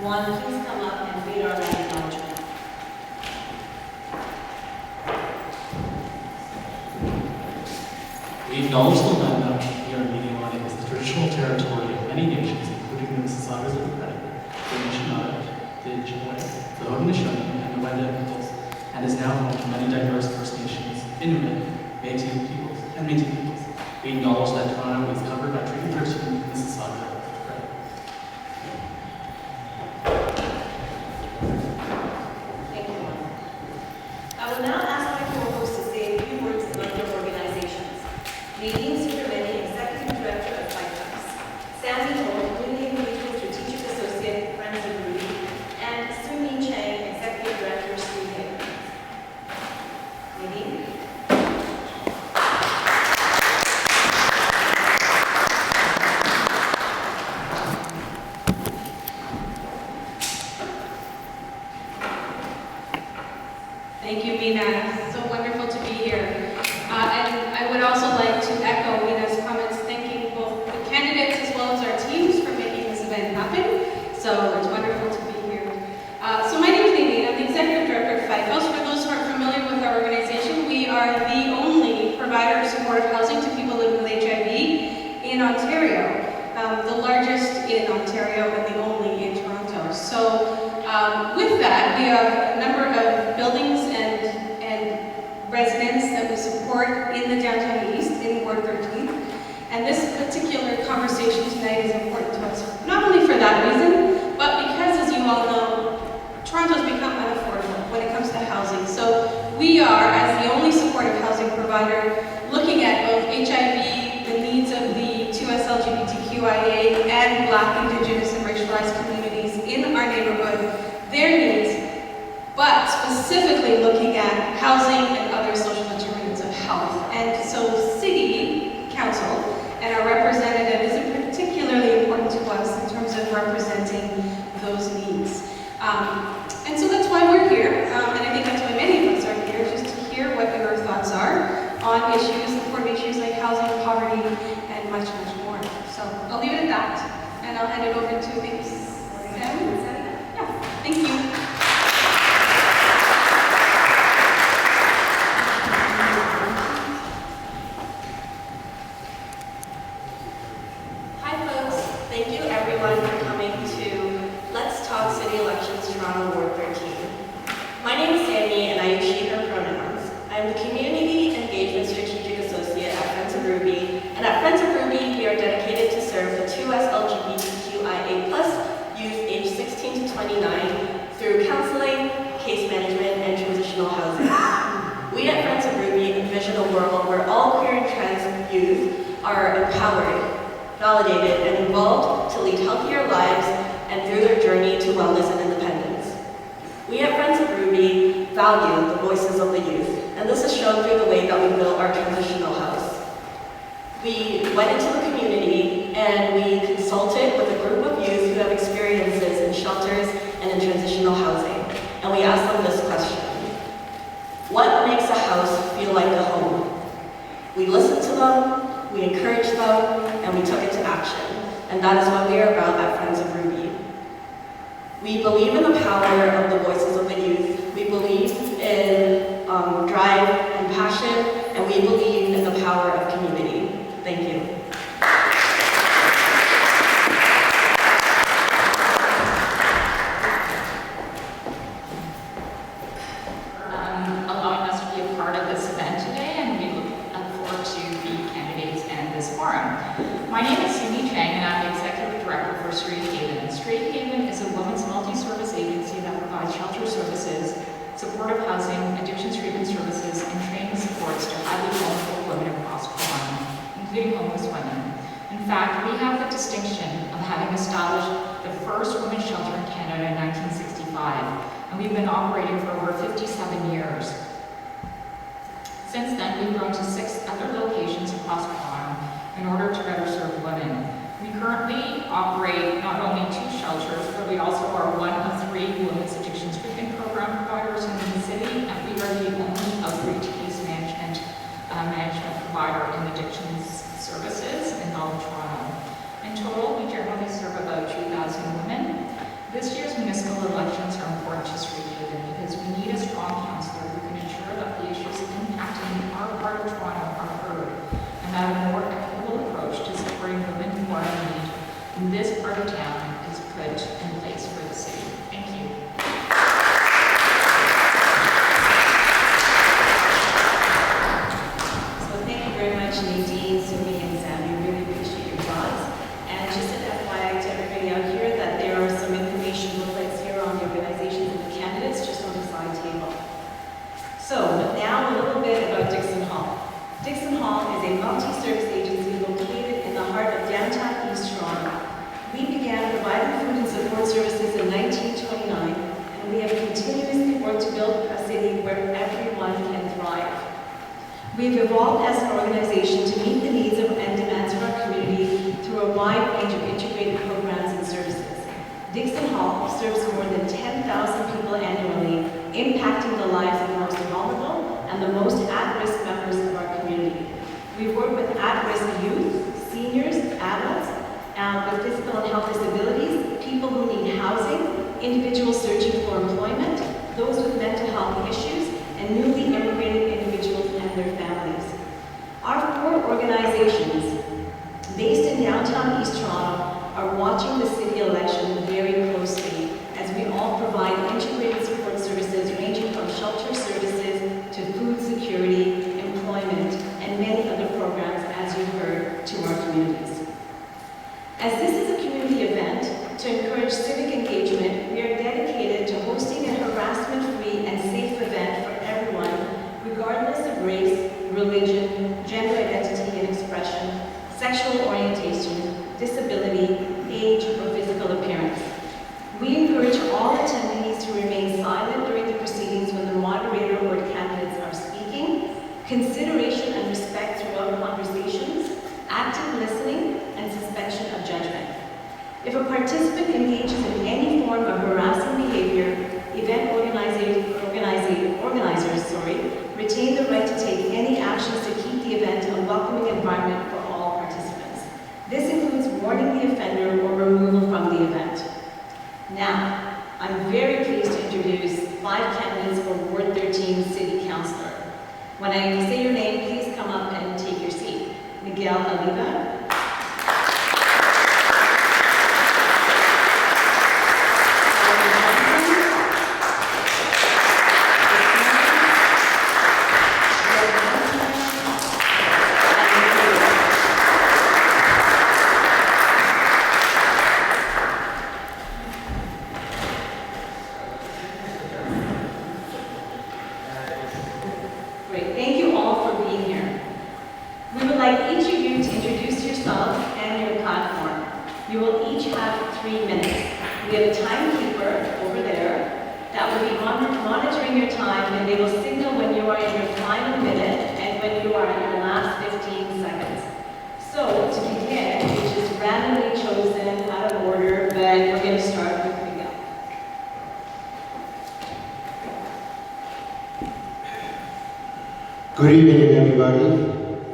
One, please come up and read our land acknowledgement. We acknowledge the land that we are meeting on is the traditional territory of many nations, including the Mississaugas of the Credit, the Anishinaabe, the Ojibwe, the Haudenosaunee, and the Wendat peoples, and is now home to many diverse First Nations, Inuit, Métis peoples, and Métis peoples. We acknowledge that Toronto is covered by Treaty 13 Mississauga of the Credit. Thank you, Juan. I will now ask my co-host to say a few words about their organizations. Nadine Supermany, Executive Director of Fight Clubs. Sandy Moore, Community Engagement Strategic Associate, Friends of Ruby, and Sumi Chang, Executive Director, Street Haven. Nadine? Thank you, Mina. So wonderful to be here. And I would also like to echo Mina's comments, thanking both the candidates as well as our teams for making this event happen. So it's wonderful to be here. So my name is Nadine. I'm the Executive Director of FICOS. For those who aren't familiar with our organization, we are the only provider of supportive housing to people living with HIV in Ontario. The largest in Ontario and the only in Toronto. So with that, we have a number of buildings and residents that we support in the downtown east, in Ward 13. And this particular conversation tonight is important to us, not only for that reason, but because, as you all know, Toronto's become unaffordable when it comes to housing. So we are, as the only supportive housing provider, looking at both HIV, the needs of the 2S LGBTQIA and Black, Indigenous, and racialized communities in our neighborhood, their needs, but specifically looking at housing and other social determinants of health. And so City Council and our representative is particularly important to us in terms of representing those needs. And so that's why we're here, and I think that's why many of us are here, just to hear what your thoughts are on issues, important issues like housing, poverty, and much, much more. So I'll leave it at that, and I'll hand it over to Sam. Yeah, thank you. Hi folks, thank you everyone for coming to Let's Talk City Elections Toronto Ward 13. My name is Sammy and I use she, her pronouns. I'm the Community Engagement Strategic Associate at Friends of Ruby, and at Friends of Ruby we are dedicated to serve the 2S LGBTQIA+ youth aged 16 to 29 through counseling, case management, and transitional housing. We at Friends of Ruby envision a world where all queer and trans youth are empowered, validated, and involved to lead healthier lives and through their journey to wellness and independence. We at Friends of Ruby value the voices of the youth, and this is shown through the way that we built our transitional house. We went into the community and we consulted with a group of youth who have experiences in shelters and in transitional housing, and we asked them this question: what makes a house feel like a home? We listened to them, we encouraged them, and we took it to action. And that is what we are about at Friends of Ruby. We believe in the power of the voices of the youth. We believe in drive and passion, and we believe in the power of community. Thank you. Allowing us to be a part of this event today, and we look forward to the candidates and this forum. My name is Sumi Chang, and I'm the Executive Director for Street Haven. And Street Haven is a women's multi-service agency that provides shelter services, supportive housing, addictions treatment services, and training supports to highly vulnerable women across Toronto, including homeless women. In fact, we have the distinction of having established the first women's shelter in Canada in 1965, and we've been operating for over 57 years. Since then, we've grown to 6 other locations across Toronto in order to better serve women. We currently operate not only 2 shelters, but we also are one of 3 women's addictions treatment program providers in the city, and we are the only outreach case management provider in addictions services in all of Toronto. In total, we generally serve about 2,000 women. This year's evolved as an organization to meet the needs of and demands of our community through a wide range of integrated programs and services. Dixon Hall serves more than 10,000 people annually, impacting the lives of the most vulnerable and the most at-risk members of our community. We work with at-risk youth, seniors, adults, with physical and health disabilities, people who need housing, individuals searching for employment, those with mental health issues, and newly immigrated individuals and their families. Our 4 organizations, based in downtown East Toronto, are watching the city election very closely as we all provide integrated support services ranging from shelter services to food security, employment, and many other programs, as you heard, to our communities. As this is a community event to encourage civic engagement, we are dedicated to hosting a harassment-free and safe event for everyone, regardless of race, religion, gender identity and expression, sexual orientation, disability, age, or physical appearance. We encourage all attendees to remain silent during the proceedings when the moderator or candidates are speaking, consideration and respect throughout conversations, active listening, and suspension of judgment. If a participant engages in any form of harassing behavior, event organizers retain the right to take any actions to keep the event a welcoming environment for all participants. This includes warning the offender or removal from the event. Now, I'm very pleased to introduce 5 candidates for Ward 13 City Councillor. When I say your name, please come up and take your seat. Miguel Oliva. Great, thank you all for being here. We would like each of you to introduce yourself and your platform. You will each have 3 minutes. We have a timekeeper over there that will be monitoring your time, and they will signal when you are in your final minute and when you are in your last 15 seconds. So, to begin, which is randomly chosen out of order, but we're going to start with Miguel. Good evening, everybody.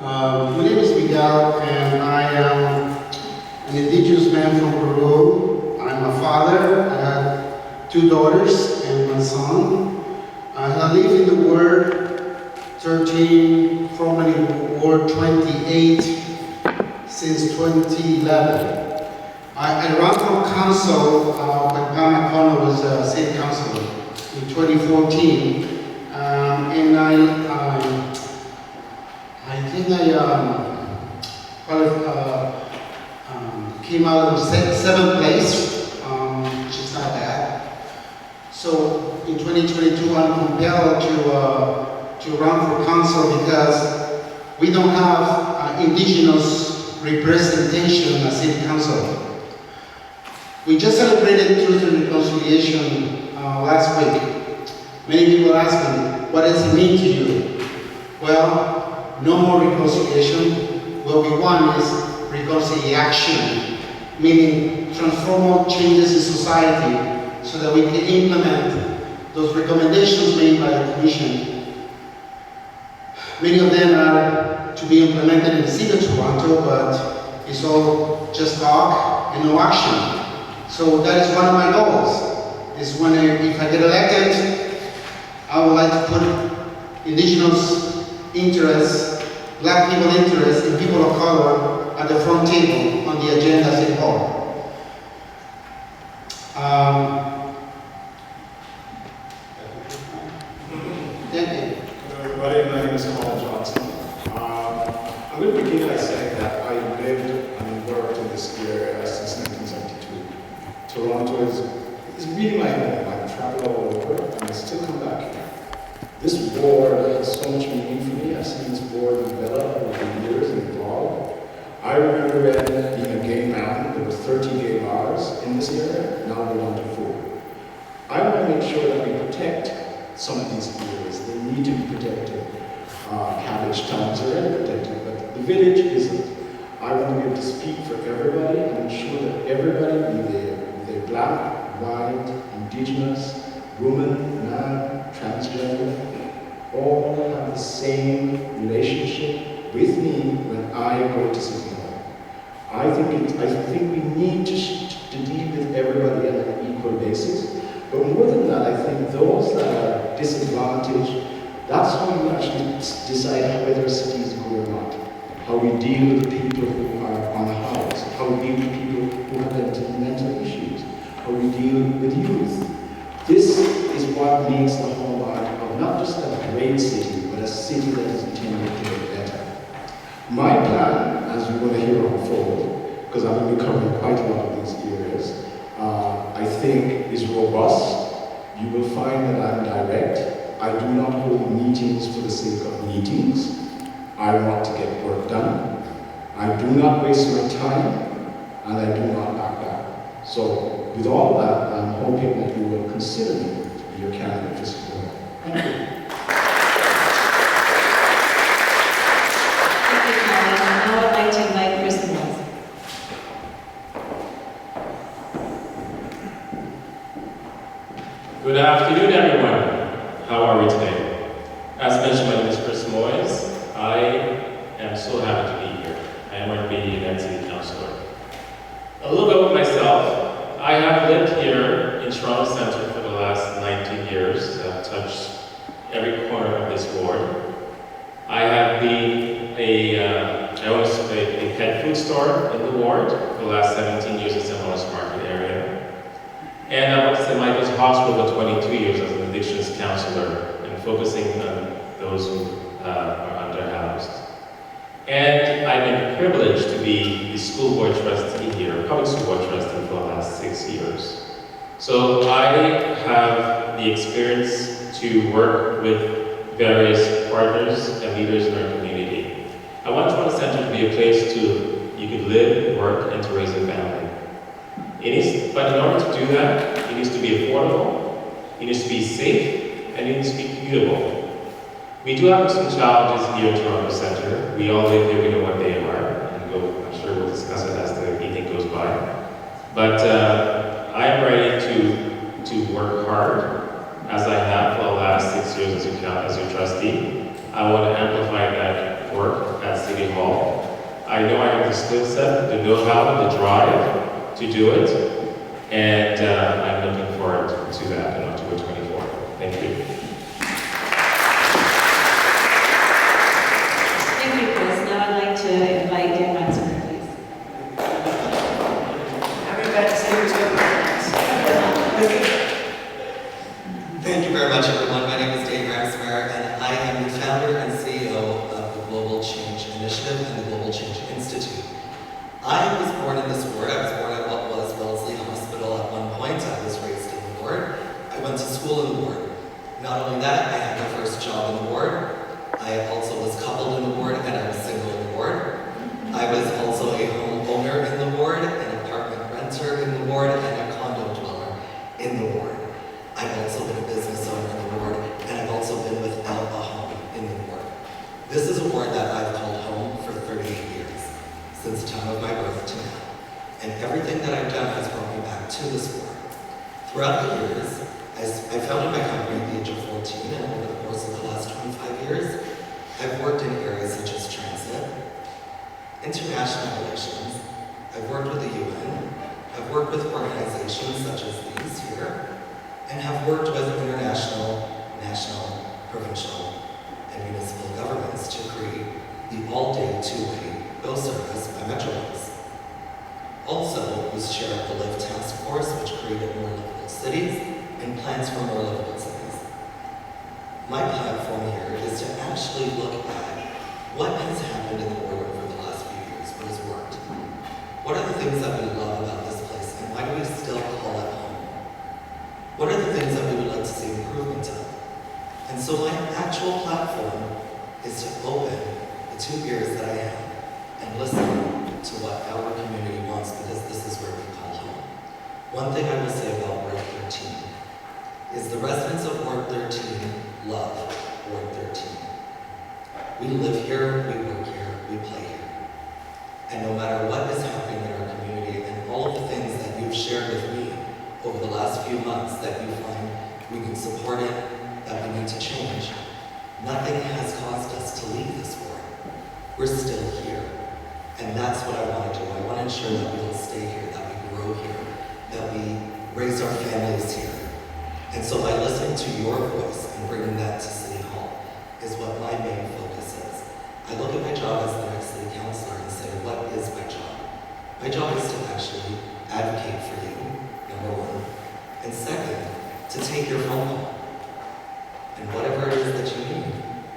My name is Miguel, and I am an indigenous man from Peru. I'm a father. I have 2 daughters and one son. I live in the Ward 13, formerly Ward 28, since 2011. I ran for council when Pam McConnell was city councilor in 2014, and came out of 7th place, which is not bad. So in 2022, I'm compelled to run for council because we don't have indigenous representation as city council. We just celebrated Truth and Reconciliation last week. Many people ask me, what does it mean to you? Well, no more reconciliation. What we want is reconciliation, meaning transformative changes in society so that we can implement those recommendations made by the Commission. Many of them are to be implemented in the City of Toronto, but it's all just talk and no action. So that is one of my goals, is if I get elected, I would like to put indigenous interests, Black people interests, and people of color at the front table on the agenda as a whole. Hello everybody, my name is Paul Johnson. I'm going to begin by saying that I lived and worked in this area since 1972. Toronto is really my home. I've traveled all over and I still come back here. This ward has so much meaning for me. I've seen this ward develop over the years and evolve. I remember when being a gay man, there were 30 gay bars in this area, now we're down to 4. I want to make sure that we protect some of these areas. They need to be protected. Cabbage Town is already protected, but the village isn't. I want to be able to speak for everybody and ensure that everybody, be they black, white, indigenous, woman, man, transgender, all have the same relationship with me when I go to City Hall. I think we need to deal with everybody on an equal basis, but more than that, I think those that are disadvantaged, that's how you actually decide whether a city is good or not. How we deal with the people who are unhoused, how we deal with people who have mental issues, how we deal with youth. This is what makes the hallmark of not just a great city, but a city that is intended to get better. My plan, as you're going to hear unfold, because I'm going to be covering quite a lot of these areas, I think is robust. You will find that I'm direct. I do not hold meetings for the sake of meetings. I want to get work done. I do not waste my time, and I do not back down. So, with all that, I'm hoping that you will consider me to be your candidate for support. Thank you. Thank you, Colin. Now I'd like to invite Chris Mills. Good afternoon, everyone. How are we today? As mentioned, my name is Chris Moyes. I am so happy to be here. I am going to be an city councillor. A little bit about myself. I have lived here in Toronto Centre for the last 19 years. I've touched every corner of this ward. I have been I own a pet food store in the ward for the last 17 years in St. Lawrence Market area. And I worked at St. Michael's Hospital for 22 years as an addictions counselor and focusing on those who are underhoused. And I've been privileged to be the school board trustee here, public school board trustee for the last 6 years. So I have the experience to work with various partners and leaders in our community. I want Toronto Centre to be a place you could live, work, and to raise a family. But in order to do that, it needs to be affordable, it needs to be safe, and it needs to be commutable. We do have some challenges here in Toronto Centre. We all live here, we know what they are, and I'm sure we'll discuss it as the evening goes by. But I am ready to work hard, as I have for the last 6 years as your trustee. I want to amplify that work at City Hall. I know I have the skill set, the know-how, the drive to do it, and I'm looking forward to that on October 24th. Thank you. Thank you, Chris. Now I'd like to invite Dan Metzger, please. Everybody say who's going Thank you very much, everyone. My name is Dave Ramsmeyer, and I am the founder and CEO of the Global Change Initiative and the Global Change Institute. I was born in this ward. I was born at what was Wellesley Hospital at one point. I was raised in the ward. I went to school in the ward. Not only that, I had my first job in the ward. I also was coupled in the ward, and I was single in the ward. I was also a homeowner in the ward, an apartment renter in the ward, and a condo dweller in the ward. I've also been a business owner in the ward, and I've also been without a home in the ward. This is a ward that I've called home for 38 years, since the time of my birth to now. And everything that I've done has brought me back to this ward. Throughout the years, I founded my company at the age of 14, and over the course of the last 25 years, I've worked in areas such as transit, international relations, I've worked with the UN, I've worked with organizations such as these here, and have worked with international, national, provincial, and municipal governments to create the all-day two-way GO service by Metrobus. Also was chair of the LIFT Task Force, which created more livable cities and plans for more livable cities. My platform here is to actually look at what has happened in the ward over the last few years, what has worked. What are the things that we love about this place, and why do we still call it home? What are the things that we would like to see improvement of? And so my actual platform is to open the 2 ears that I have and listen to what our community wants, because this is where we call home. One thing I will say about Ward 13 is the residents of Ward 13 love Ward 13. We live here, we work here, we play here. And no matter what is happening in our community and all of the things that you've shared with me over the last few months that you find we can support it, that we need to change, nothing has caused us to leave this war. We're still here. And that's what I want to do. I want to ensure that we will stay here, that we grow here, that we raise our families here. And so by listening to your voice and bringing that to City Hall is what my main focus is. I look at my job as the next city councilor and say, what is my job? My job is to actually advocate for you, number one. And second, to take your phone call. And whatever it is that you need,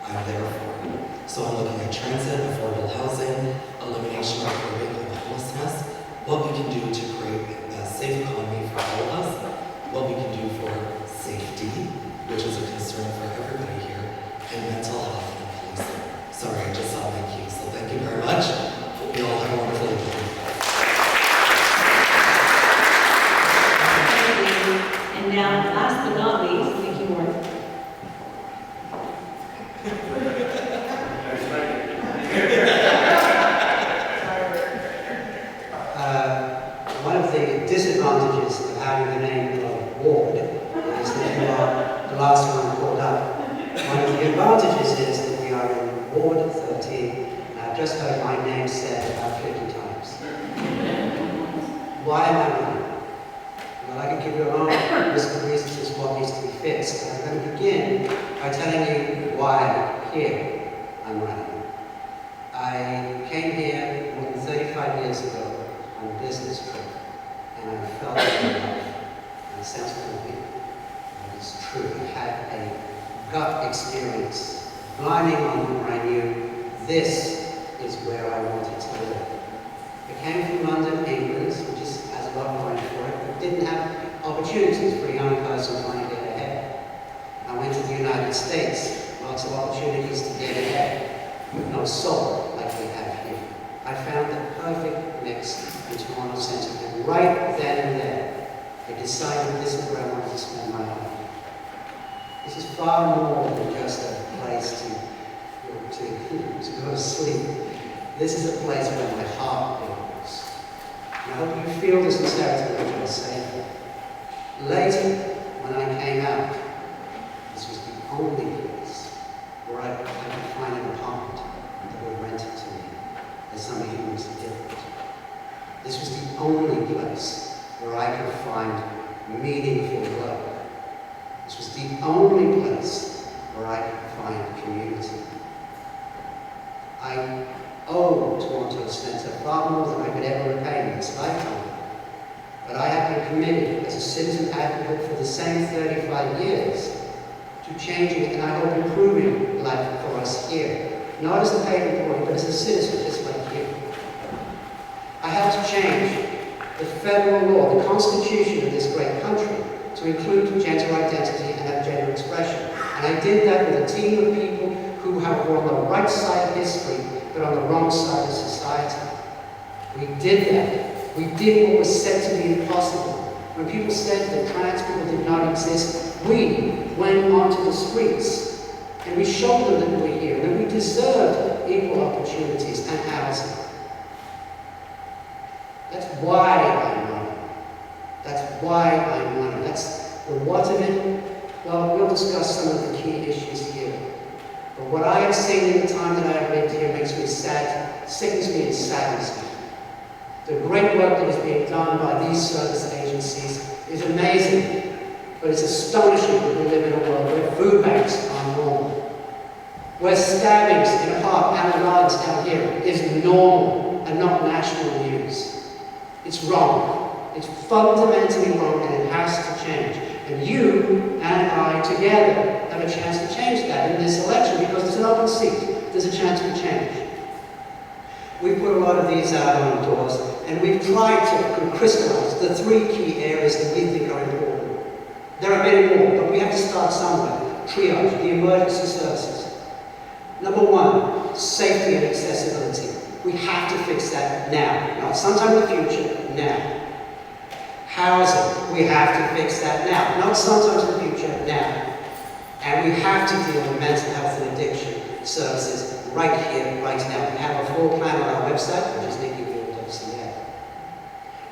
I'm there for you. So I'm looking at transit, affordable housing, elimination of urban homelessness, what we can do to create a safe economy for all of us, what we can do for safety, which is a concern for everybody here, and mental health and policing. Sorry, I just saw my cue, so thank you very much. Hope you all have a wonderful evening. And now, last but not least, Nikki Moore. One of the disadvantages of having the name of Ward is that you are the last one called up. One of the advantages is that we are in Ward 13, and I've just heard my name said about 50 times. Why am I running? Well, I can give you a long list of reasons as to what needs to be fixed. I'm going to begin by telling you why here I'm running. I came here more than 35 years ago on a business trip, and I felt in love and a sense of belonging. It was true. I had a gut experience, blinding on where I knew this is where I wanted to live. I came from London, England, which has a lot going for it, but didn't have opportunities for a young person trying to get ahead. I went to the United States, lots of opportunities to get ahead, with no soul like we have here. I found the perfect mix in Toronto Centre, and right then and there, I decided this is where I wanted to spend my life. This is far more than just a place to go to sleep. This is a place where my heart beats. And I hope you feel the sincerity of what I say. Later, when I came out, this was the only place where I could find an apartment that would rent it to me as somebody who was different. This was the only place where I could find meaningful work. This was the only place where I could find community. I owe Toronto Centre far more than I could ever repay in this lifetime. But I have been committed as a citizen advocate for the same 35 years to changing it, and I hope improving life for us here. Not as a paid employee, but as a citizen, just like you. I had to change the federal law, the constitution of this great country, to include gender identity and have gender expression. And I did that with a team of people who were on the right side of history, but on the wrong side of society. We did that. We did what was said to be impossible. When people said that trans people did not exist, we went onto the streets and we showed them that we were here, and that we deserved equal opportunities and housing. That's why I'm running. That's why I'm running. That's the what of it. Well, we'll discuss some of the key issues here. But what I have seen in the time that I have lived here makes me sad, sickens me and saddens me. The great work that is being done by these service agencies is amazing, but it's astonishing that we live in a world where food banks are normal, where stabbings in a park and gardens out here is normal and not national news. It's wrong. It's fundamentally wrong, and it has to change. And you and I together have a chance to change that in this election, because there's an open seat. There's a chance for change. We put a lot of these out on doors, and we've tried to crystallize the three key areas that we think are important. There are many more, but we have to start somewhere. Triage, the emergency services. Number one, safety and accessibility. We have to fix that now, not sometime in the future, now. Housing, we have to fix that now, not sometime in the future, now. And we have to deal with mental health and addiction services right here, right now. We have a full plan on our website, which is nikkifield.ca.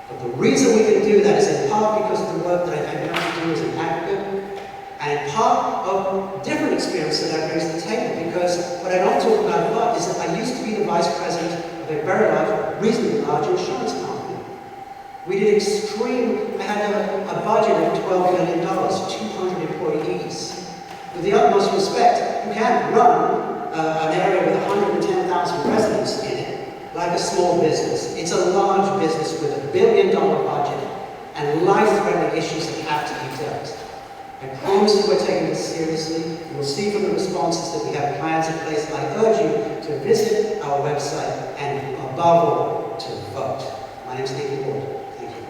But the reason we can do that is in part because of the work that I've been able to do as an advocate, and in part of different experience that I bring to the table, because what I don't talk about a lot is that I used to be the vice president of a very large, reasonably large insurance company. We did I had a budget of $12 million, 200 employees. With the utmost respect, you can't run an area with 110,000 residents in it like a small business. It's a large business with $1 billion budget and life-threatening issues that have to be dealt. I promise you we're taking this seriously. You will see from the responses that we have plans in place. I urge you to visit our website and, above all, to vote. My name is Nicky Ward. Thank you.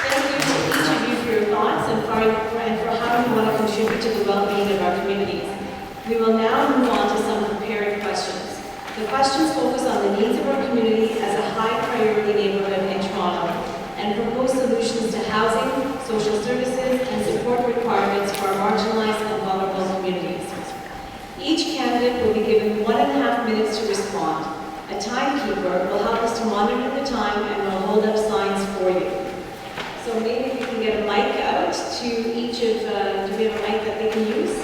Thank you to each of you for your thoughts and for how you want to contribute to the well-being of our communities. We will now move on to some prepared questions. The questions focus on the needs of our community as a high-priority neighborhood in Toronto and propose solutions to housing, social services, and support requirements for our marginalized and vulnerable communities. Each candidate will be given 1.5 minutes to respond. A timekeeper will help us to monitor the time and will hold up signs for you. So maybe we can get a mic out to each of, do we have a mic that they can use?